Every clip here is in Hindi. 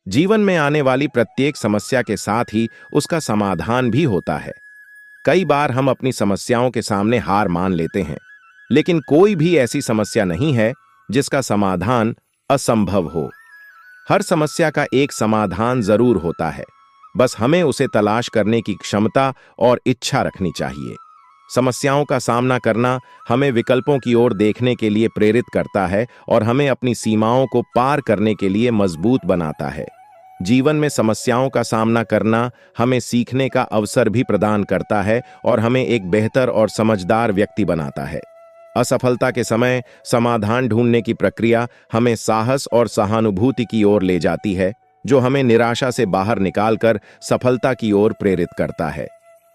जीवन में आने वाली प्रत्येक समस्या के साथ ही उसका समाधान भी होता है। कई बार हम अपनी समस्याओं के सामने हार मान लेते हैं, लेकिन कोई भी ऐसी समस्या नहीं है जिसका समाधान असंभव हो। हर समस्या का एक समाधान जरूर होता है, बस हमें उसे तलाश करने की क्षमता और इच्छा रखनी चाहिए। समस्याओं का सामना करना हमें विकल्पों की ओर देखने के लिए प्रेरित करता है और हमें अपनी सीमाओं को पार करने के लिए मजबूत बनाता है। जीवन में समस्याओं का सामना करना हमें सीखने का अवसर भी प्रदान करता है और हमें एक बेहतर और समझदार व्यक्ति बनाता है। असफलता के समय समाधान ढूंढने की प्रक्रिया हमें साहस और सहानुभूति की ओर ले जाती है, जो हमें निराशा से बाहर निकालकर सफलता की ओर प्रेरित करता है।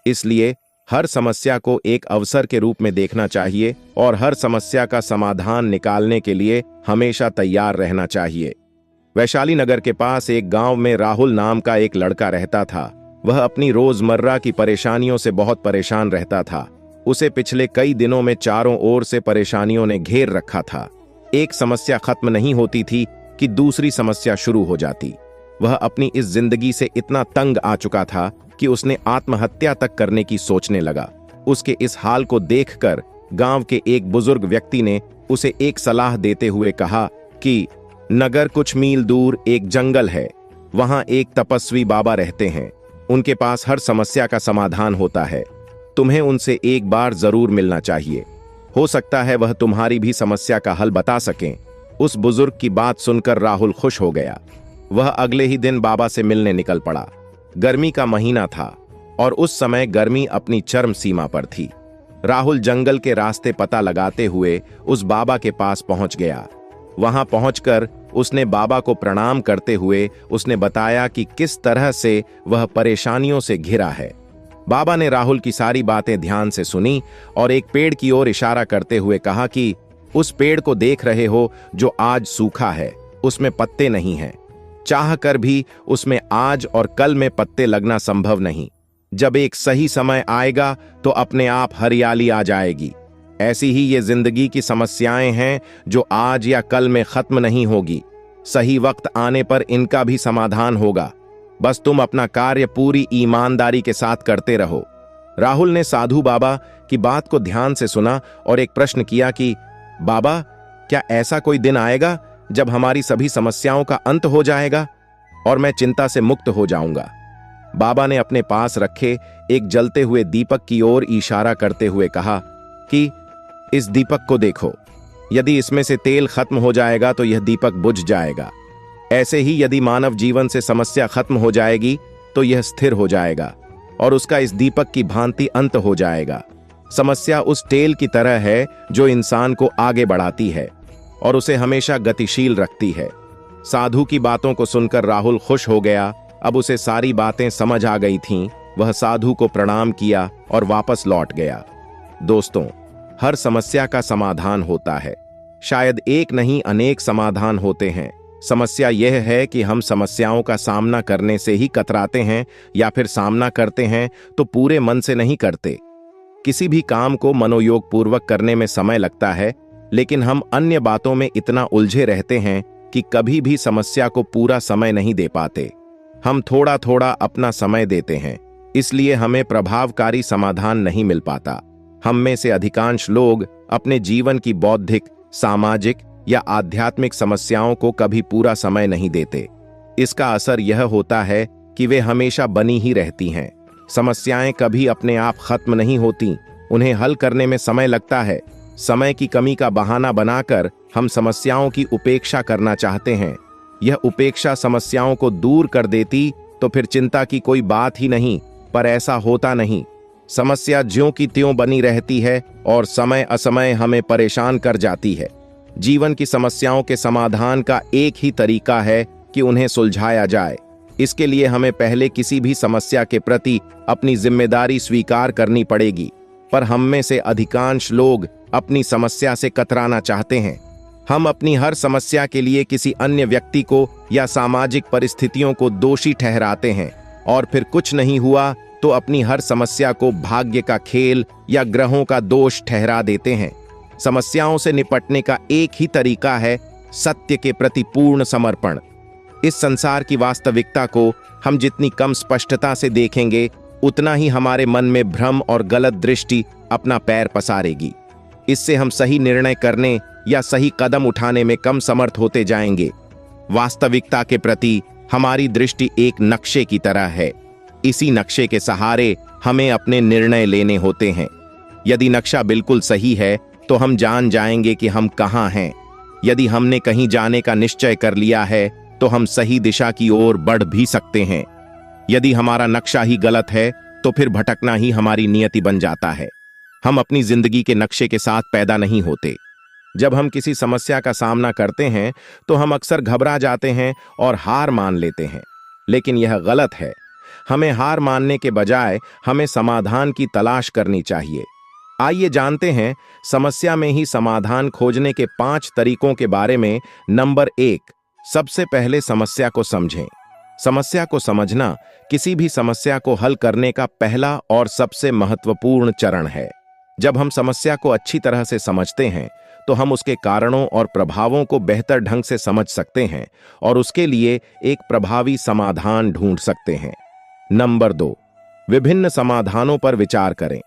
इसलिए हर समस्या को एक अवसर के रूप में देखना चाहिए और हर समस्या का समाधान निकालने के लिए हमेशा तैयार रहना चाहिए। वैशाली नगर के पास एक गांव में राहुल नाम का एक लड़का रहता था। वह अपनी रोजमर्रा की परेशानियों से बहुत परेशान रहता था। उसे पिछले कई दिनों में चारों ओर से परेशानियों ने घेर रखा था। एक समस्या खत्म नहीं होती थी कि दूसरी समस्या शुरू हो जाती। वह अपनी इस जिंदगी से इतना तंग आ चुका था कि उसने आत्महत्या तक करने की सोचने लगा। उसके इस हाल को देखकर गांव के एक बुजुर्ग व्यक्ति ने उसे एक सलाह देते हुए कहा कि नगर कुछ मील दूर एक जंगल है, वहां एक तपस्वी बाबा रहते हैं। उनके पास हर समस्या का समाधान होता है। तुम्हें उनसे एक बार जरूर मिलना चाहिए। हो सकता है वह तुम्हारी भी समस्या का हल बता सकें। उस बुजुर्ग की बात सुनकर राहुल खुश हो गया। वह अगले ही दिन बाबा से मिलने निकल पड़ा। गर्मी का महीना था और उस समय गर्मी अपनी चरम सीमा पर थी। राहुल जंगल के रास्ते पता लगाते हुए उस बाबा के पास पहुंच गया। वहां पहुंचकर उसने बाबा को प्रणाम करते हुए उसने बताया कि किस तरह से वह परेशानियों से घिरा है। बाबा ने राहुल की सारी बातें ध्यान से सुनी और एक पेड़ की ओर इशारा करते हुए कहा कि उस पेड़ को देख रहे हो जो आज सूखा है, उसमें पत्ते नहीं हैं। चाह कर भी उसमें आज और कल में पत्ते लगना संभव नहीं। जब एक सही समय आएगा तो अपने आप हरियाली आ जाएगी। ऐसी ही ये जिंदगी की समस्याएं हैं जो आज या कल में खत्म नहीं होगी। सही वक्त आने पर इनका भी समाधान होगा। बस तुम अपना कार्य पूरी ईमानदारी के साथ करते रहो। राहुल ने साधु बाबा की बात को ध्यान से सुना और एक प्रश्न किया कि बाबा, क्या ऐसा कोई दिन आएगा जब हमारी सभी समस्याओं का अंत हो जाएगा और मैं चिंता से मुक्त हो जाऊंगा? बाबा ने अपने पास रखे एक जलते हुए दीपक की ओर इशारा करते हुए कहा कि इस दीपक को देखो। यदि इसमें से तेल खत्म हो जाएगा तो यह दीपक बुझ जाएगा। ऐसे ही यदि मानव जीवन से समस्या खत्म हो जाएगी तो यह स्थिर हो जाएगा और उसका इस दीपक की भांति अंत हो जाएगा। समस्या उस तेल की तरह है जो इंसान को आगे बढ़ाती है और उसे हमेशा गतिशील रखती है। साधु की बातों को सुनकर राहुल खुश हो गया। अब उसे सारी बातें समझ आ गई थीं। वह साधु को प्रणाम किया और वापस लौट गया। दोस्तों, हर समस्या का समाधान होता है। शायद एक नहीं अनेक समाधान होते हैं। समस्या यह है कि हम समस्याओं का सामना करने से ही कतराते हैं या फिर सामना करते हैं तो पूरे मन से नहीं करते। किसी भी काम को मनोयोग पूर्वक करने में समय लगता है, लेकिन हम अन्य बातों में इतना उलझे रहते हैं कि कभी भी समस्या को पूरा समय नहीं दे पाते। हम थोड़ा थोड़ा अपना समय देते हैं, इसलिए हमें प्रभावकारी समाधान नहीं मिल पाता। हम में से अधिकांश लोग अपने जीवन की बौद्धिक, सामाजिक या आध्यात्मिक समस्याओं को कभी पूरा समय नहीं देते। इसका असर यह होता है कि वे हमेशा बनी ही रहती हैं। समस्याएं कभी अपने आप खत्म नहीं होती, उन्हें हल करने में समय लगता है। समय की कमी का बहाना बनाकर हम समस्याओं की उपेक्षा करना चाहते हैं। यह उपेक्षा समस्याओं को दूर कर देती तो फिर चिंता की कोई बात ही नहीं, पर ऐसा होता नहीं। समस्या ज्यों की त्यों बनी रहती है और समय असमय हमें परेशान कर जाती है। जीवन की समस्याओं के समाधान का एक ही तरीका है कि उन्हें सुलझाया जाए। इसके लिए हमें पहले किसी भी समस्या के प्रति अपनी जिम्मेदारी स्वीकार करनी पड़ेगी। पर हम में से अधिकांश लोग अपनी समस्या से कतराना चाहते हैं। हम अपनी हर समस्या के लिए किसी अन्य व्यक्ति को या सामाजिक परिस्थितियों को दोषी ठहराते हैं और फिर कुछ नहीं हुआ तो अपनी हर समस्या को भाग्य का खेल या ग्रहों का दोष ठहरा देते हैं। समस्याओं से निपटने का एक ही तरीका है, सत्य के प्रति पूर्ण समर्पण। इस संसार की वास्तविकता को हम जितनी कम स्पष्टता से देखेंगे, उतना ही हमारे मन में भ्रम और गलत दृष्टि अपना पैर पसारेगी। इससे हम सही निर्णय करने या सही कदम उठाने में कम समर्थ होते जाएंगे। वास्तविकता के प्रति हमारी दृष्टि एक नक्शे की तरह है। इसी नक्शे के सहारे हमें अपने निर्णय लेने होते हैं। यदि नक्शा बिल्कुल सही है तो हम जान जाएंगे कि हम कहाँ हैं। यदि हमने कहीं जाने का निश्चय कर लिया है तो हम सही दिशा की ओर बढ़ भी सकते हैं। यदि हमारा नक्शा ही गलत है तो फिर भटकना ही हमारी नियति बन जाता है। हम अपनी जिंदगी के नक्शे के साथ पैदा नहीं होते। जब हम किसी समस्या का सामना करते हैं तो हम अक्सर घबरा जाते हैं और हार मान लेते हैं, लेकिन यह गलत है। हमें हार मानने के बजाय हमें समाधान की तलाश करनी चाहिए। आइए जानते हैं समस्या में ही समाधान खोजने के 5 तरीकों के बारे में। नंबर 1, सबसे पहले समस्या को समझें। समस्या को समझना किसी भी समस्या को हल करने का पहला और सबसे महत्वपूर्ण चरण है। जब हम समस्या को अच्छी तरह से समझते हैं तो हम उसके कारणों और प्रभावों को बेहतर ढंग से समझ सकते हैं और उसके लिए एक प्रभावी समाधान ढूंढ सकते हैं। नंबर 2, विभिन्न समाधानों पर विचार करें।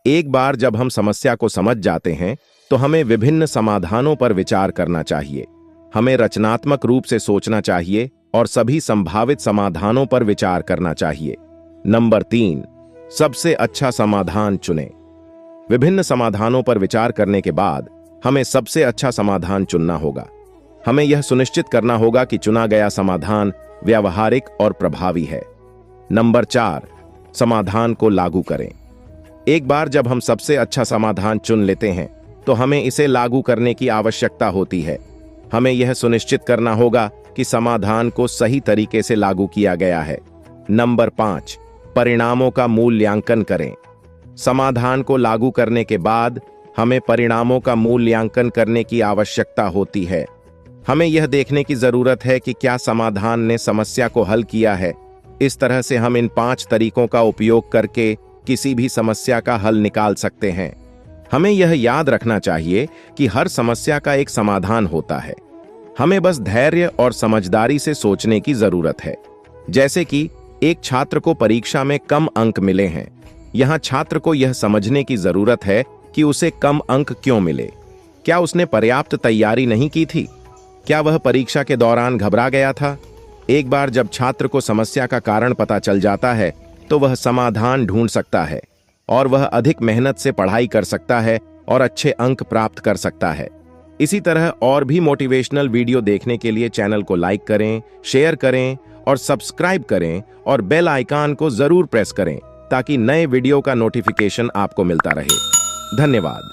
एक बार जब हम समस्या को समझ जाते हैं तो हमें विभिन्न समाधानों पर विचार करना चाहिए। हमें रचनात्मक रूप से सोचना चाहिए और सभी संभावित समाधानों पर विचार करना चाहिए। नंबर 3, सबसे अच्छा समाधान चुनें। विभिन्न समाधानों पर विचार करने के बाद हमें सबसे अच्छा समाधान चुनना होगा। हमें यह सुनिश्चित करना होगा कि चुना गया समाधान व्यावहारिक और प्रभावी है। नंबर 4, समाधान को लागू करें। एक बार जब हम सबसे अच्छा समाधान चुन लेते हैं तो हमें इसे लागू करने की आवश्यकता होती है। हमें यह सुनिश्चित करना होगा कि समाधान को सही तरीके से लागू किया गया है। नंबर 5, परिणामों का मूल्यांकन करें। समाधान को लागू करने के बाद हमें परिणामों का मूल्यांकन करने की आवश्यकता होती है। हमें यह देखने की जरूरत है कि क्या समाधान ने समस्या को हल किया है। इस तरह से हम इन 5 तरीकों का उपयोग करके किसी भी समस्या का हल निकाल सकते हैं। हमें यह याद रखना चाहिए कि हर समस्या का एक समाधान होता है। हमें बस धैर्य और समझदारी से सोचने की जरूरत है। जैसे कि एक छात्र को परीक्षा में कम अंक मिले हैं। यहाँ छात्र को यह समझने की जरूरत है कि उसे कम अंक क्यों मिले। क्या उसने पर्याप्त तैयारी नहीं की थी? क्या वह परीक्षा के दौरान घबरा गया था? एक बार जब छात्र को समस्या का कारण पता चल जाता है तो वह समाधान ढूंढ सकता है और वह अधिक मेहनत से पढ़ाई कर सकता है और अच्छे अंक प्राप्त कर सकता है। इसी तरह और भी मोटिवेशनल वीडियो देखने के लिए चैनल को लाइक करें, शेयर करें और सब्सक्राइब करें और बेल आइकन को जरूर प्रेस करें ताकि नए वीडियो का नोटिफिकेशन आपको मिलता रहे। धन्यवाद।